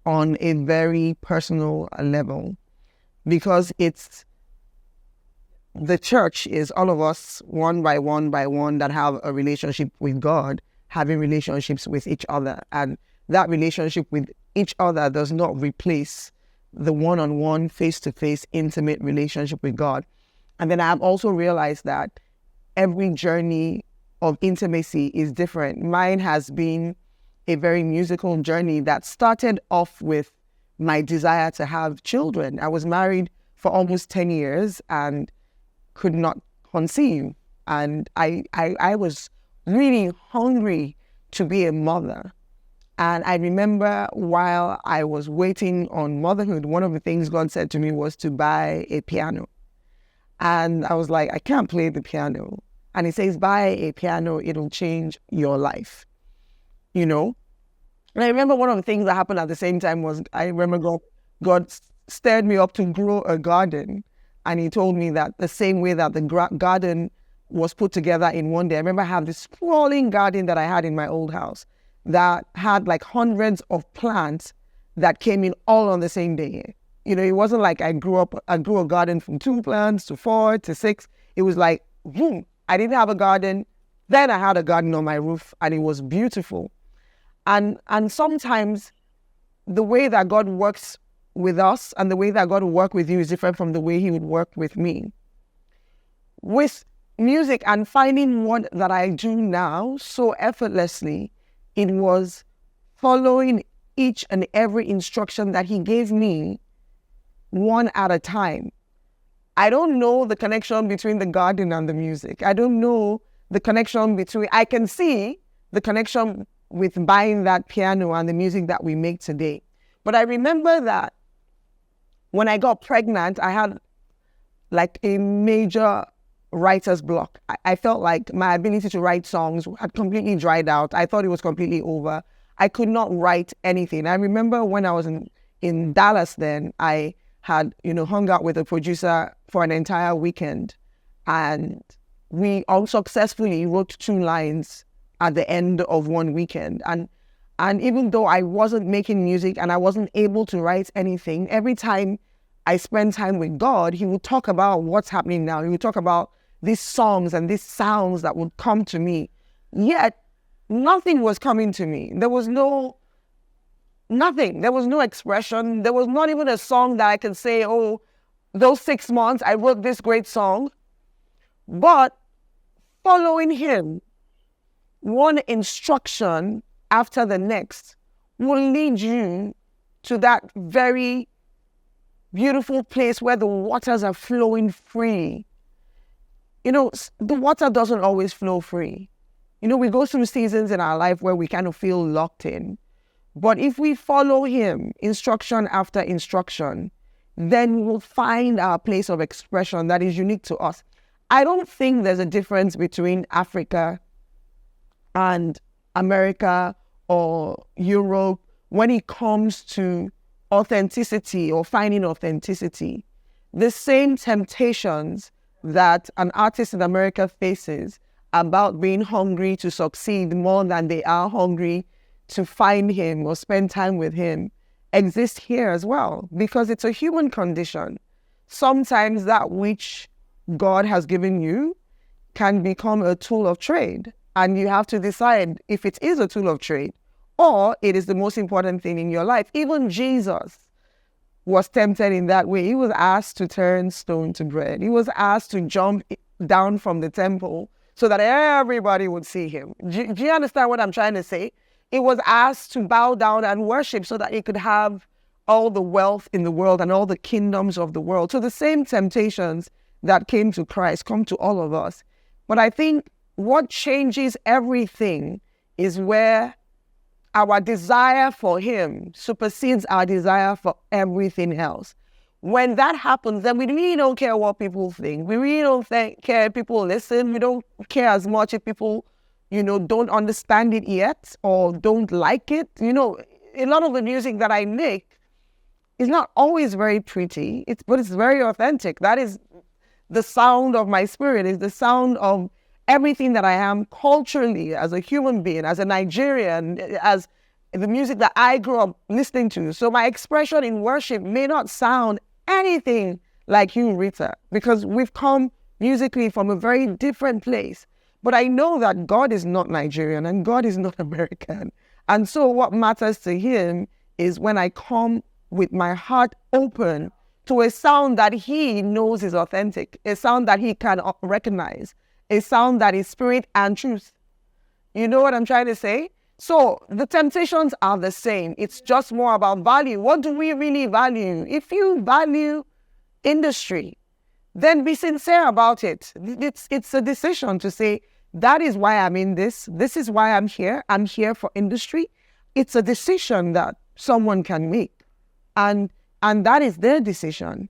Speaker 2: on a very personal level, because the church is all of us one by one that have a relationship with God, having relationships with each other. And that relationship with each other does not replace the one-on-one, face-to-face, intimate relationship with God. And then I've also realized that every journey of intimacy is different. Mine has been a very musical journey that started off with my desire to have children. I was married for almost 10 years and could not conceive. And I was really hungry to be a mother. And I remember while I was waiting on motherhood, one of the things God said to me was to buy a piano. And I was like, I can't play the piano. And he says, buy a piano, it'll change your life, you know? And I remember one of the things that happened at the same time was I remember God stirred me up to grow a garden. And he told me that the same way that the garden was put together in one day. I remember I have this sprawling garden that I had in my old house that had like hundreds of plants that came in all on the same day. You know, it wasn't like I grew a garden from 2 plants to 4 to 6. It was like, boom, I didn't have a garden. Then I had a garden on my roof and it was beautiful. And sometimes the way that God works with us and the way that God will work with you is different from the way he would work with me. With music and finding what that I do now so effortlessly, it was following each and every instruction that he gave me one at a time. I don't know the connection between the garden and the music. I don't know the connection between, I can see the connection with buying that piano and the music that we make today. But I remember that when I got pregnant, I had like a major writer's block. I felt like my ability to write songs had completely dried out. I thought it was completely over. I could not write anything. I remember when I was in Dallas then, I had, hung out with a producer for an entire weekend. And we unsuccessfully wrote 2 lines at the end of one weekend. And even though I wasn't making music and I wasn't able to write anything, every time I spent time with God, he would talk about what's happening now. He would talk about these songs and these sounds that would come to me. Yet, nothing was coming to me. There was nothing. There was no expression. There was not even a song that I can say, oh, those 6 months, I wrote this great song. But following him, one instruction after the next will lead you to that very beautiful place where the waters are flowing free. The water doesn't always flow free. We go through seasons in our life where we kind of feel locked in. But if we follow him, instruction after instruction, then we'll find our place of expression that is unique to us. I don't think there's a difference between Africa and America or Europe when it comes to authenticity or finding authenticity. The same temptations that an artist in America faces about being hungry to succeed more than they are hungry to find him or spend time with him exist here as well, because it's a human condition. Sometimes that which God has given you can become a tool of trade, and you have to decide if it is a tool of trade or it is the most important thing in your life. Even Jesus was tempted in that way. He was asked to turn stone to bread. He was asked to jump down from the temple so that everybody would see him. Do you understand what I'm trying to say? He was asked to bow down and worship so that he could have all the wealth in the world and all the kingdoms of the world. So the same temptations that came to Christ come to all of us. But I think what changes everything is where our desire for him supersedes our desire for everything else. When that happens, then we really don't care what people think. We really don't care if people listen. We don't care as much if people, don't understand it yet or don't like it. A lot of the music that I make is not always very pretty, but it's very authentic. That is the sound of my spirit, is the sound of everything that I am culturally, as a human being, as a Nigerian, as the music that I grew up listening to. So my expression in worship may not sound anything like you, Rita, because we've come musically from a very different place. But I know that God is not Nigerian and God is not American. And so what matters to him is when I come with my heart open to a sound that he knows is authentic, a sound that he can recognize, a sound that is spirit and truth. You know what I'm trying to say? So the temptations are the same. It's just more about value. What do we really value? If you value industry, then be sincere about it. It's a decision to say, that is why I'm in this. This is why I'm here. I'm here for industry. it's a decision that someone can make. And that is their decision.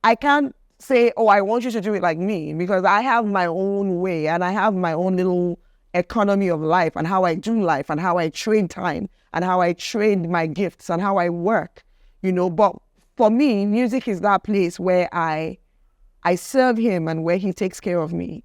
Speaker 2: I can't say, oh, I want you to do it like me, because I have my own way and I have my own little economy of life and how I do life and how I trade time and how I trade my gifts and how I work, But for me, music is that place where I serve him and where he takes care of me.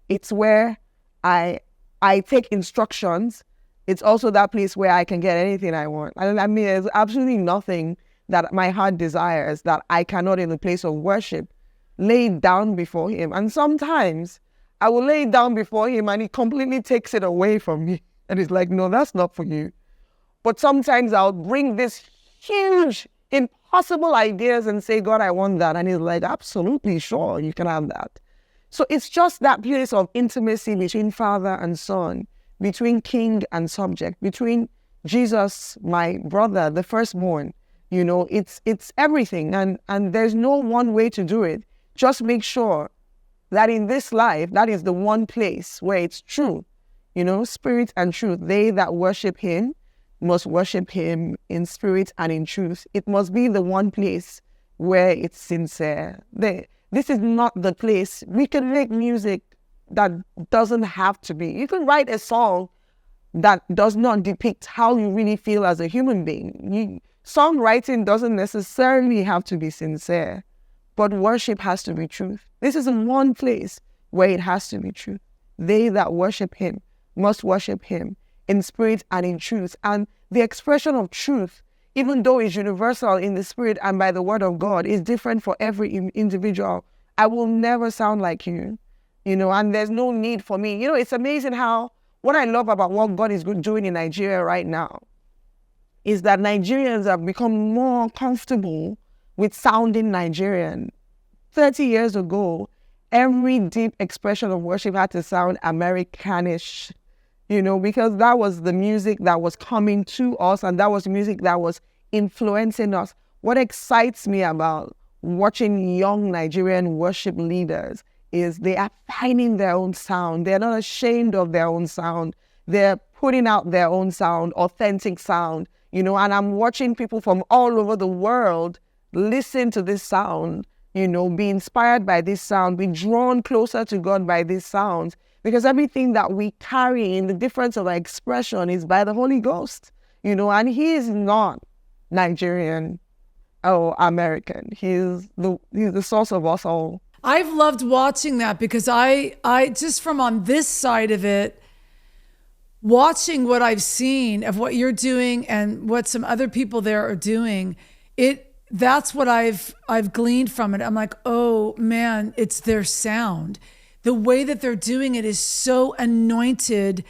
Speaker 2: It's where I take instructions. It's also that place where I can get anything I want. I mean, there's absolutely nothing that my heart desires that I cannot, in the place of worship, lay it down before him. And sometimes I will lay it down before him and he completely takes it away from me. And he's like, no, that's not for you. But sometimes I'll bring this huge, impossible ideas and say, God, I want that. And he's like, absolutely, sure, you can have that. So it's just that place of intimacy between father and son, between king and subject, between Jesus, my brother, the firstborn. It's everything. And there's no one way to do it. Just make sure that in this life, that is the one place where it's true. Spirit and truth. They that worship him must worship him in spirit and in truth. It must be the one place where it's sincere. This is not the place. We can make music that doesn't have to be. You can write a song that does not depict how you really feel as a human being. Songwriting doesn't necessarily have to be sincere, but worship has to be truth. This is one place where it has to be truth. They that worship him must worship him in spirit and in truth. And the expression of truth, even though it's universal in the spirit and by the word of God, is different for every individual. I will never sound like you, and there's no need for me. It's amazing how, what I love about what God is doing in Nigeria right now is that Nigerians have become more comfortable with sounding Nigerian. 30 years ago, every deep expression of worship had to sound Americanish, because that was the music that was coming to us and that was music that was influencing us. What excites me about watching young Nigerian worship leaders is they are finding their own sound. They're not ashamed of their own sound. They're putting out their own sound, authentic sound, and I'm watching people from all over the world listen to this sound, be inspired by this sound, be drawn closer to God by these sounds, because everything that we carry in the difference of our expression is by the Holy Ghost, and he is not Nigerian or American. He's the source of us all.
Speaker 1: I've loved watching that because I just from on this side of it, watching what I've seen of what you're doing and what some other people there are doing, that's what I've gleaned from it. I'm like, oh man, it's their sound. The way that they're doing it is so anointed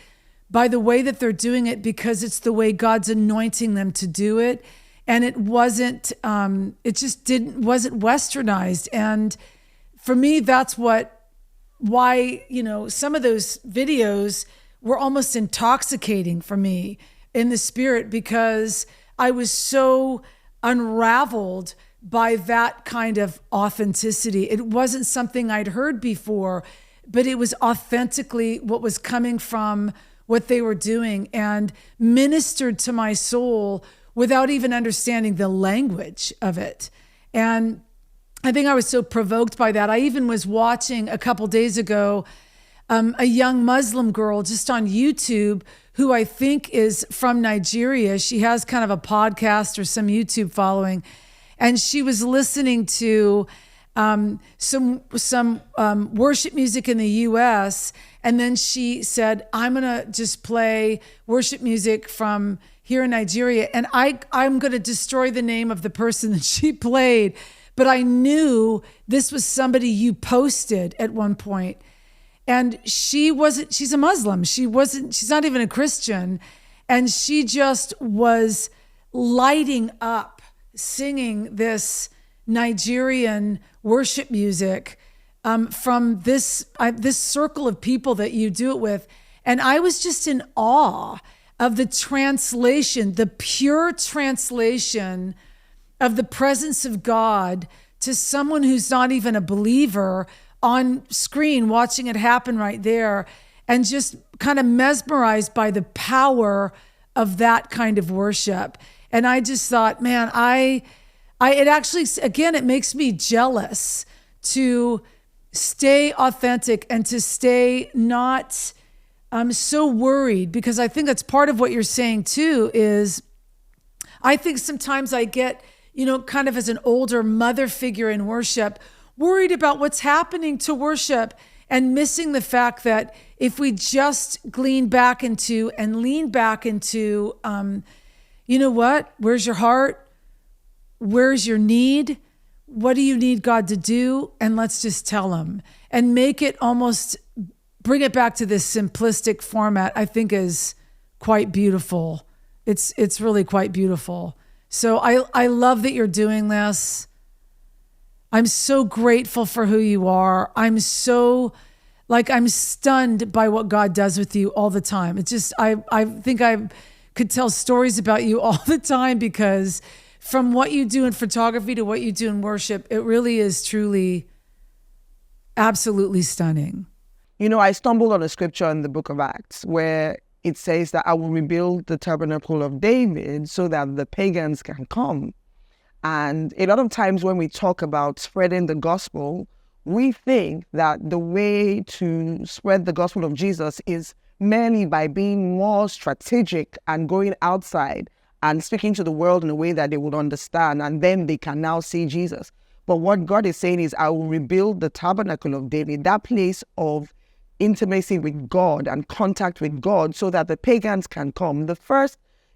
Speaker 1: by the way that they're doing it, because it's the way God's anointing them to do it. And it wasn't, wasn't westernized. And for me, that's why, some of those videos were almost intoxicating for me in the spirit, because I was so unraveled by that kind of authenticity. It wasn't something I'd heard before, but it was authentically what was coming from what they were doing and ministered to my soul without even understanding the language of it. And I think I was so provoked by that. I even was watching a couple days ago a young Muslim girl just on YouTube who I think is from Nigeria. She has kind of a podcast or some YouTube following. And she was listening to some worship music in the US. And then she said, I'm going to just play worship music from here in Nigeria. And I'm going to destroy the name of the person that she played. But I knew this was somebody you posted at one point. And she's a Muslim. She's not even a Christian. And she just was lighting up singing this Nigerian worship music from this circle of people that you do it with. And I was just in awe of the translation, the pure translation of the presence of God to someone who's not even a believer on screen, watching it happen right there, and just kind of mesmerized by the power of that kind of worship. And I just thought, man, it actually, again, it makes me jealous to stay authentic and to stay not so worried, because I think that's part of what you're saying too, is I think sometimes I get, kind of as an older mother figure in worship, worried about what's happening to worship and missing the fact that if we just lean back into, you know what? Where's your heart? Where's your need? What do you need God to do? And let's just tell him and make it almost, bring it back to this simplistic format, I think is quite beautiful. It's really quite beautiful. So I love that you're doing this. I'm so grateful for who you are. I'm stunned by what God does with you all the time. It's just, I think I could tell stories about you all the time, because from what you do in photography to what you do in worship, it really is truly absolutely stunning.
Speaker 2: I stumbled on a scripture in the book of Acts where it says that I will rebuild the tabernacle of David so that the pagans can come. And a lot of times when we talk about spreading the gospel, we think that the way to spread the gospel of Jesus is merely by being more strategic and going outside and speaking to the world in a way that they would understand, and then they can now see Jesus. But what God is saying is, I will rebuild the tabernacle of David, that place of intimacy with God and contact with God, so that the pagans can come.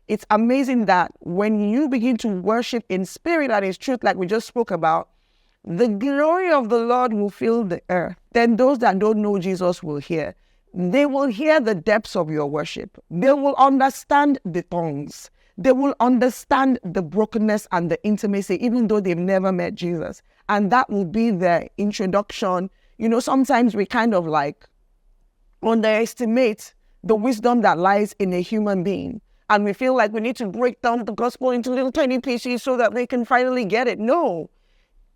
Speaker 2: It's amazing that when you begin to worship in spirit and in truth, like we just spoke about, the glory of the Lord will fill the earth. Then those that don't know Jesus will hear. They will hear the depths of your worship. They will understand the tongues. They will understand the brokenness and the intimacy, even though they've never met Jesus. And that will be their introduction. Sometimes we kind of underestimate the wisdom that lies in a human being. And we feel like we need to break down the gospel into little tiny pieces so that they can finally get it. No.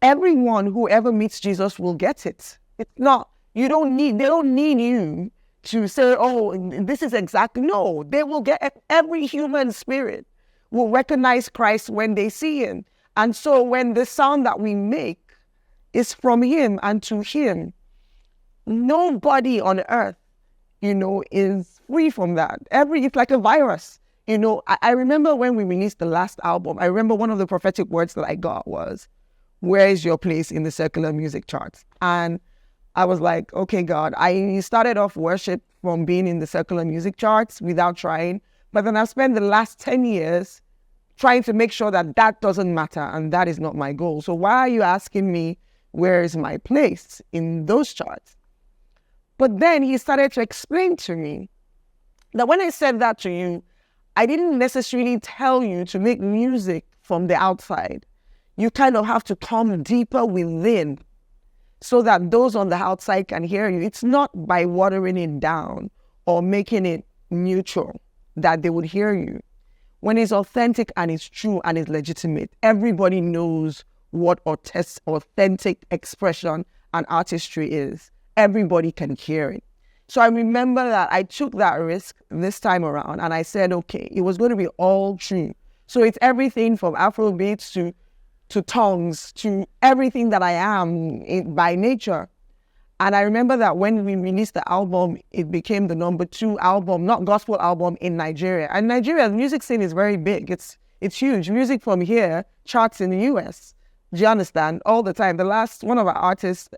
Speaker 2: Everyone who ever meets Jesus will get it. It's not, they don't need you to say, oh, this is exactly. No, they will get, every human spirit will recognize Christ when they see him. And so when the sound that we make is from him and to him, nobody on earth, is free from that. It's like a virus. I remember when we released the last album, I remember one of the prophetic words that I got was, where is your place in the secular music charts? And I was like, okay, God, I started off worship from being in the secular music charts without trying, but then I've spent the last 10 years trying to make sure that that doesn't matter, and that is not my goal. So why are you asking me where is my place in those charts? But then he started to explain to me that when I said that to you, I didn't necessarily tell you to make music from the outside. You kind of have to come deeper within so that those on the outside can hear you. It's not by watering it down or making it neutral that they would hear you. When it's authentic and it's true and it's legitimate, everybody knows what authentic expression and artistry is. Everybody can hear it. So I remember that I took that risk this time around, and I said, okay, it was going to be all true. So it's everything from Afrobeats to tongues, to everything that I am by nature. And I remember that when we released the album, it became the number 2 album, not gospel album, in Nigeria. And Nigeria's music scene is very big. It's huge. Music from here charts in the US. Do you understand? All the time. The last one of our artists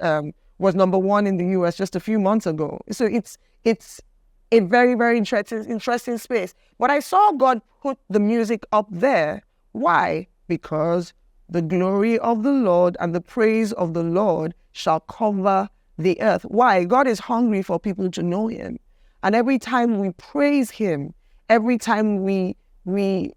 Speaker 2: was number 1 in the US just a few months ago. So it's a very, very interesting space. But I saw God put the music up there. Why? Because the glory of the Lord and the praise of the Lord shall cover the earth. Why? God is hungry for people to know him. And every time we praise him, every time we make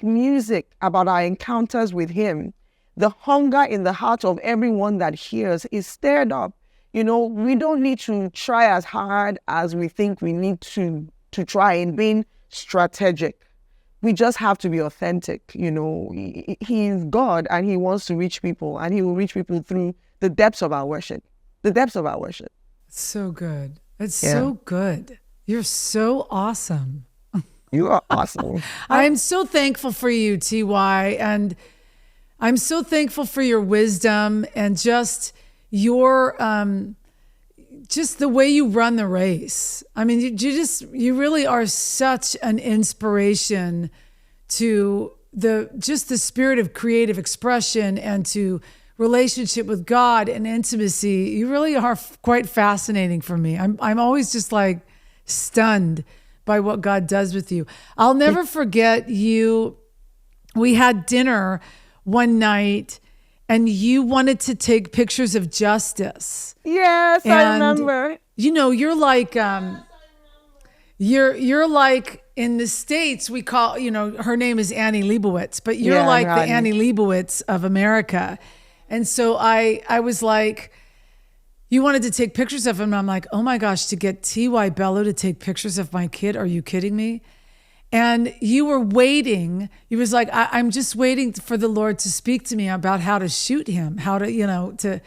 Speaker 2: music about our encounters with him, the hunger in the heart of everyone that hears is stirred up. We don't need to try as hard as we think we need to try in being strategic. We just have to be authentic. He is God, and he wants to reach people, and he will reach people through the depths of our worship. The depths of our worship.
Speaker 1: So good. It's so good. You're so awesome.
Speaker 2: You are awesome.
Speaker 1: I'm so thankful for you, TY, and I'm so thankful for your wisdom and just your just the way you run the race. I mean, you really are such an inspiration to the spirit of creative expression and to relationship with God and intimacy. You really are quite fascinating for me. I'm always just like stunned by what God does with you. I'll never forget you. We had dinner one night and you wanted to take pictures of Justice.
Speaker 2: Yes,
Speaker 1: And,
Speaker 2: I remember.
Speaker 1: You know, you're like, you're like in the States, we call, you know, her name is Annie Leibovitz, but you're like the Annie Leibovitz of America. And so I was like, you wanted to take pictures of him. And I'm like, oh my gosh, to get TY Bello to take pictures of my kid. Are you kidding me? And you were waiting. He was like, I'm just waiting for the Lord to speak to me about how to shoot him, how to, you know, to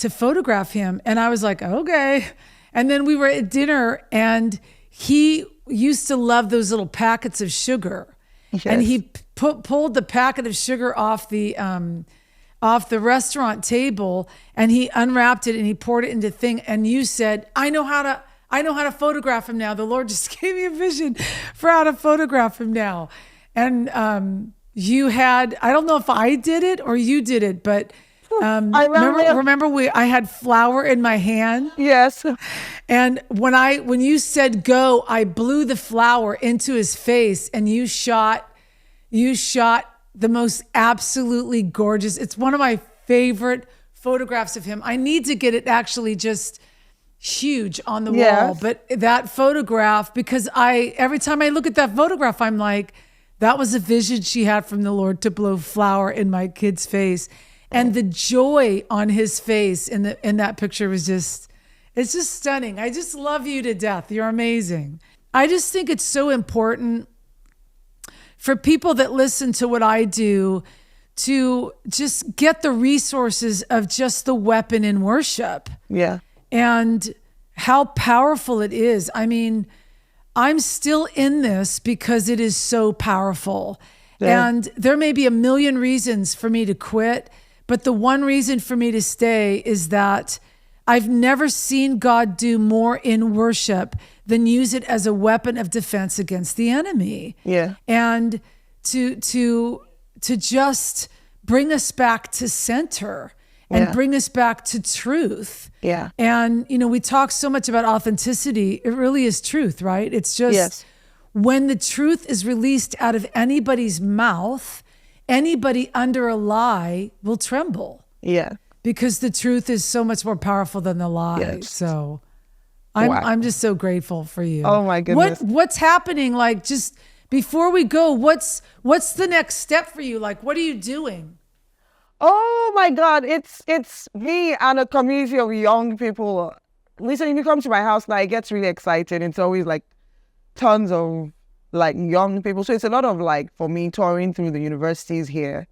Speaker 1: photograph him. And I was like, okay. And then we were at dinner and he used to love those little packets of sugar. Yes. And he pulled the packet of sugar off the restaurant table and he unwrapped it and he poured it into the thing. And you said, I know how to photograph him now. The Lord just gave me a vision for how to photograph him now. And you had, I don't know if I did it or you did it, but I remember I had flour in my hand.
Speaker 2: Yes.
Speaker 1: And when you said go, I blew the flour into his face and you shot the most absolutely gorgeous. It's one of my favorite photographs of him. I need to get it actually just huge on the wall. But that photograph, because every time I look at that photograph, I'm like, that was a vision she had from the Lord to blow flour in my kid's face. And the joy on his face in that picture was it's just stunning. I just love you to death. You're amazing. I just think it's so important for people that listen to what I do to just get the resources of just the weapon in worship.
Speaker 2: Yeah.
Speaker 1: And how powerful it is. I mean, I'm still in this because it is so powerful. Yeah. And there may be a million reasons for me to quit, but the one reason for me to stay is that I've never seen God do more in worship than use it as a weapon of defense against the enemy. Yeah. And to just bring us back to center and bring us back to truth. Yeah. And, you know, we talk so much about authenticity. It really is truth, right? It's just when the truth is released out of anybody's mouth, anybody under a lie will tremble. Yeah. Because the truth is so much more powerful than the lie. Yes. So I'm just so grateful for you.
Speaker 2: Oh my goodness.
Speaker 1: What's happening? Like, just before we go, what's the next step for you? Like, what are you doing?
Speaker 2: Oh my God, it's me and a community of young people. Listen, if you come to my house now, it gets really exciting. It's always like tons of like young people. So it's a lot of like, for me, touring through the universities here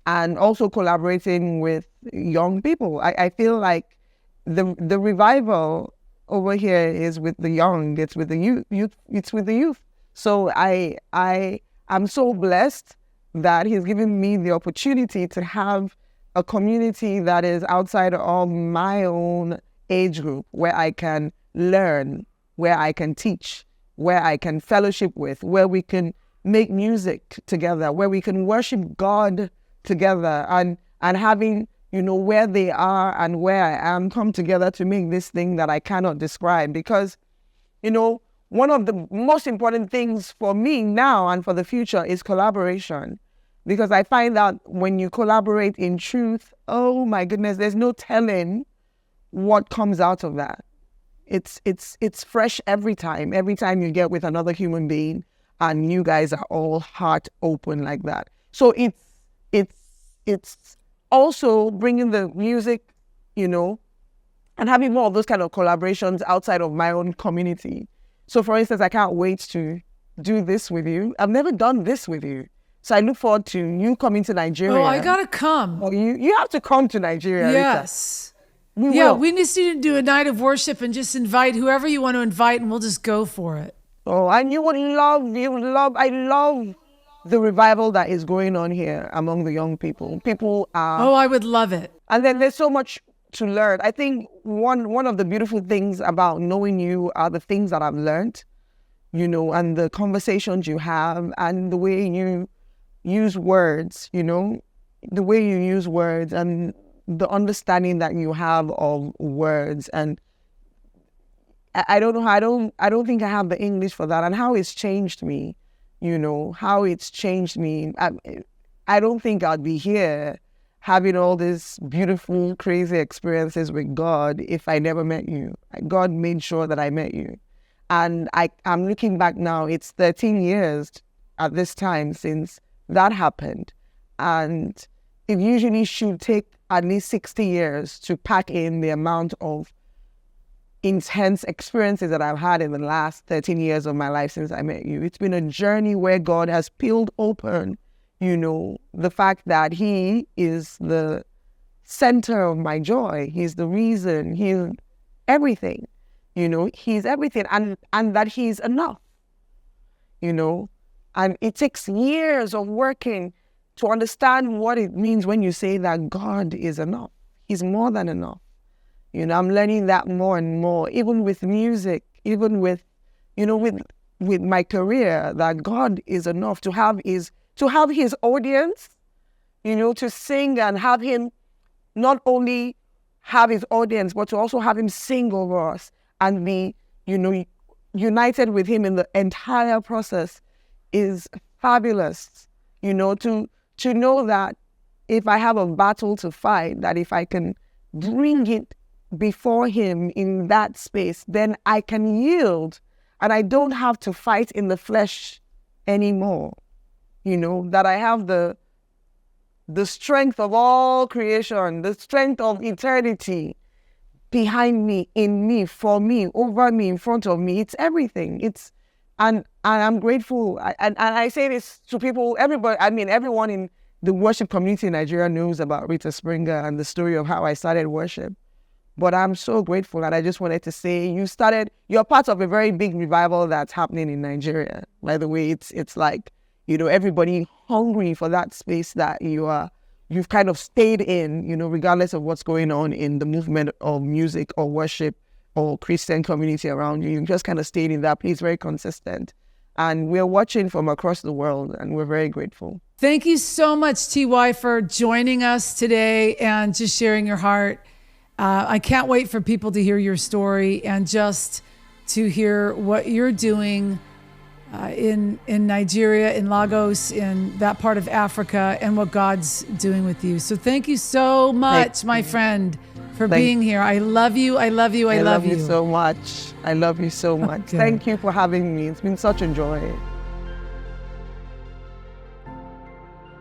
Speaker 2: and also collaborating with young people. I feel like the revival over here is with the young. It's with the youth. It's with the youth. So I'm so blessed that he's given me the opportunity to have a community that is outside of my own age group, where I can learn, where I can teach, where I can fellowship with, where we can make music together, where we can worship God together, and having, you know, where they are and where I am come together to make this thing that I cannot describe. Because, you know, one of the most important things for me now and for the future is collaboration. Because I find that when you collaborate in truth, oh my goodness, there's no telling what comes out of that. It's fresh every time you get with another human being and you guys are all heart open like that. So it's also bringing the music, you know, and having more of those kind of collaborations outside of my own community. So for instance, I can't wait to do this with you. I've never done this with you. So I look forward to you coming to Nigeria.
Speaker 1: Oh, I gotta come.
Speaker 2: Oh, you have to come to Nigeria.
Speaker 1: Yes.
Speaker 2: Rita.
Speaker 1: We just need to do a night of worship and just invite whoever you want to invite and we'll just go for it.
Speaker 2: Oh, and I love the revival that is going on here among the young people. People are...
Speaker 1: Oh, I would love it.
Speaker 2: And then there's so much to learn. I think one of the beautiful things about knowing you are the things that I've learned, and the conversations you have and the way you use words, the way you use words and the understanding that you have of words. And I don't know, I don't think I have the English for that, and how it's changed me, how it's changed me. I don't think I'd be here having all these beautiful, crazy experiences with God if I never met you. God made sure that I met you. And I'm looking back now, it's 13 years at this time since that happened. And it usually should take at least 60 years to pack in the amount of intense experiences that I've had in the last 13 years of my life since I met you. It's been a journey where God has peeled open, the fact that He is the center of my joy. He's the reason. He's everything. He's everything, and that He's enough. And it takes years of working to understand what it means when you say that God is enough. He's more than enough. I'm learning that more and more, even with music, even with my career, that God is enough to have His audience, to sing and have Him not only have His audience, but to also have Him sing over us and be, united with Him in the entire process is fabulous. To know that if I have a battle to fight, that if I can bring it before Him in that space, then I can yield and I don't have to fight in the flesh anymore. That I have the strength of all creation, the strength of eternity behind me, in me, for me, over me, in front of me. It's everything. And I'm grateful. And I say this to people, everyone in the worship community in Nigeria knows about Rita Springer and the story of how I started worship. But I'm so grateful, and I just wanted to say you're part of a very big revival that's happening in Nigeria. By the way, it's like, everybody hungry for that space that you've kind of stayed in, regardless of what's going on in the movement of music or worship or Christian community around you. You just kind of stayed in that place, very consistent. And we're watching from across the world, and we're very grateful.
Speaker 1: Thank you so much, TY, for joining us today and just sharing your heart. I can't wait for people to hear your story and just to hear what you're doing in Nigeria, in Lagos, in that part of Africa, and what God's doing with you. So thank you so much, my friend, for being here. I love you. I love you. I love you
Speaker 2: so much. I love you so much. Okay. Thank you for having me. It's been such a joy.